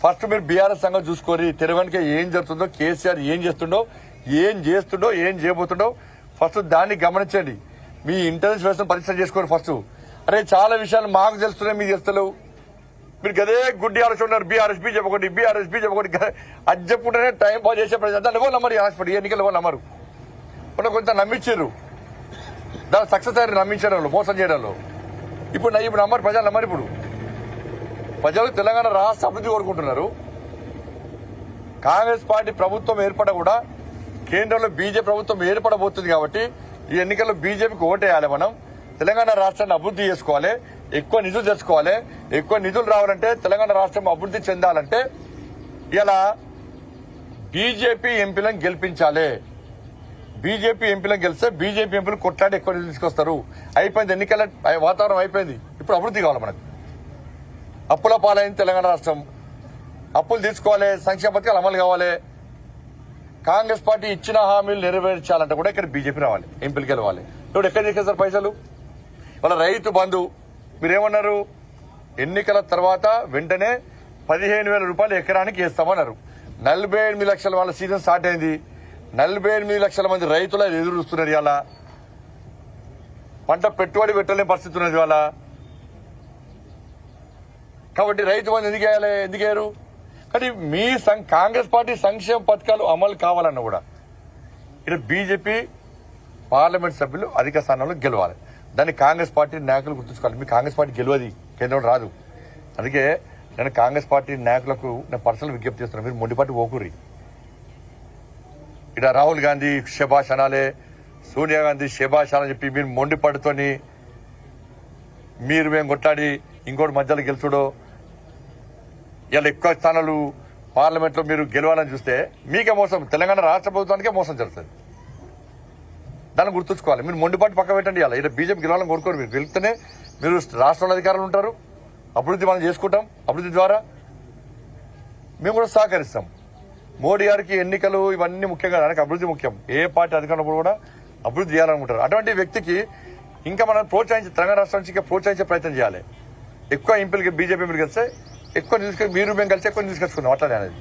First మీరు BRS సంగతి చూసుకోరి. తెరవనికి ఏం జరుగుతుందో, కేసీఆర్ ఏం చేస్తుండో, ఏం చేయబోతుండో ఫస్ట్ దాన్ని గమనించండి. మీ ఇంటెలిజెన్స్ వ్యవస్థ పరీక్ష చేసుకోరు ఫస్ట్. అరే చాలా విషయాలు మాకు తెలుస్తున్నాయి, మీకు తెలుస్తలేవు. మీరు గదే గుడ్డి ఆలోచన ఉన్నారు. బీఆర్ఎస్ బీజేపీ ఒకటి అది చెప్పుకుంటేనే టైం పాస్ చేసే ప్రజలు ఎవరు నమ్మరు. హాస్పిటల్ ఎన్నికలు ఎవరు నమ్మరు. కొంత నమ్మించారు, దాని సక్సెస్ అయ్యారు, నమ్మించారు వాళ్ళు మోసం చేయడంలో. ఇప్పుడు నమ్మరు, ప్రజలు నమ్మరు. ఇప్పుడు ప్రజలు తెలంగాణ రాష్ట్ర అభివృద్ధి కోరుకుంటున్నారు. కాంగ్రెస్ పార్టీ ప్రభుత్వం ఏర్పడ కూడా కేంద్రంలో బీజేపీ ప్రభుత్వం ఏర్పడబోతుంది కాబట్టి ఈ ఎన్నికల్లో బీజేపీకి ఓటేయాలి. మనం తెలంగాణ రాష్ట్రాన్ని అభివృద్ధి చేసుకోవాలి, ఎక్కువ నిధులు తెచ్చుకోవాలి. ఎక్కువ నిధులు రావాలంటే, తెలంగాణ రాష్ట్రం అభివృద్ధి చెందాలంటే ఇలా బీజేపీ ఎంపీలను గెలిపించాలి. బీజేపీ ఎంపీలను గెలిస్తే బీజేపీ ఎంపీలు కొట్లాడి ఎక్కువ నిధులు తీసుకొస్తారు. అయిపోయింది, ఎన్నికల వాతావరణం అయిపోయింది. ఇప్పుడు అభివృద్ధి కావాలి మనకు. అప్పుల పాలైంది తెలంగాణ రాష్ట్రం. అప్పులు తీసుకోవాలి, సంక్షేమ పథకాలు అమలు కావాలి. కాంగ్రెస్ పార్టీ ఇచ్చిన హామీలు నెరవేర్చాలంటే కూడా ఇక్కడ బీజేపీ రావాలి, ఎంపీలు గెలవాలి. ఇప్పుడు ఎక్కడ తీసుకెళ్తారు పైసలు? వాళ్ళ రైతు బంధు మీరేమన్నారు? ఎన్నికల తర్వాత వెంటనే 15,000 రూపాయలు ఎకరానికి వేస్తామన్నారు. 48 లక్షల వాళ్ళ సీజన్ స్టార్ట్ అయింది. 48 లక్షల మంది రైతులు ఎదురు చూస్తున్నారు. ఇవాళ పంట పెట్టుబడి పెట్టలేని పరిస్థితి ఉన్నది ఇవాళ. కాబట్టి రైతు బంధు ఎందుకు వేయరు? కానీ మీ కాంగ్రెస్ పార్టీ సంక్షేమ పథకాలు అమలు కావాలన్నా కూడా ఇక్కడ బీజేపీ పార్లమెంట్ సభ్యులు అధిక స్థానంలో గెలవాలి. దాన్ని కాంగ్రెస్ పార్టీ నాయకులు గుర్తుంచుకోవాలి. మీ కాంగ్రెస్ పార్టీ గెలవది, కేంద్రం రాదు. అందుకే నేను కాంగ్రెస్ పార్టీ నాయకులకు నేను పర్సనల్ విజ్ఞప్తి చేస్తున్నాను, మీరు మొండిపాటి ఓకూరి. ఇక్కడ రాహుల్ గాంధీ శభాష్ అనాలే, సోనియా గాంధీ శభాష్ అని చెప్పి మీరు మొండిపాటుతోని మేము కొట్లాడి ఇంకోటి మధ్యలో గెలుచుడో, ఇలా ఎక్కువ స్థానాలు పార్లమెంట్ లో మీరు గెలవాలని చూస్తే మీకే మోసం, తెలంగాణ రాష్ట్ర ప్రభుత్వానికే మోసం జరుగుతుంది. దాన్ని గుర్తుంచుకోవాలి. మీరు మొండిపాటు పక్క పెట్టండి. ఇలా ఇక్కడ బీజేపీ గెలవాలని కోరుకోరు. మీరు గెలిస్తేనే మీరు రాష్ట్రంలో అధికారులు ఉంటారు, అభివృద్ధి మనం చేసుకుంటాం. అభివృద్ధి ద్వారా మేము కూడా సహకరిస్తాం. మోడీ గారికి ఎన్నికలు ఇవన్నీ ముఖ్యంగా, దానికి అభివృద్ధి ముఖ్యం. ఏ పార్టీ అధికారంలో కూడా అభివృద్ధి చేయాలనుకుంటారు. అటువంటి వ్యక్తికి ఇంకా మనం తెలంగాణ రాష్ట్రం నుంచి ఇంకా ప్రోత్సహించే ప్రయత్నం చేయాలి. ఎక్కువ ఎంపీలకి బీజేపీ మీరు కలిస్తే ఎక్కువ తీసుకొని మీరు మేము కలిసి ఎక్కువ తీసుకొచ్చుకుందాం. అట్లానే అనేది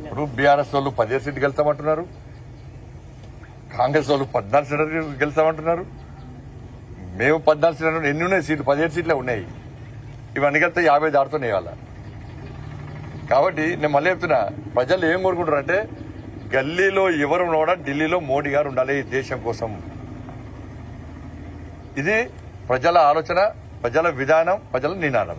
ఇప్పుడు బీఆర్ఎస్ వాళ్ళు 17 సీట్లు గెలుస్తామంటున్నారు, కాంగ్రెస్ వాళ్ళు 14 సీట్లు గెలుస్తామంటున్నారు. మేము 14 సీట్లు, ఎన్ని ఉన్నాయి సీట్లు? 17 సీట్లే ఉన్నాయి. ఇవన్నీ కలిస్తే 50 దాటుతున్నాయి వాళ్ళ. కాబట్టి నేను మళ్ళీ చెప్తున్నా, ప్రజలు ఏం కోరుకుంటారు అంటే గల్లీలో ఎవరు కూడా ఢిల్లీలో మోడీ గారు ఉండాలి ఈ దేశం కోసం. ఇది ప్రజల ఆలోచన, ప్రజల విధానం, ప్రజల నినాదం.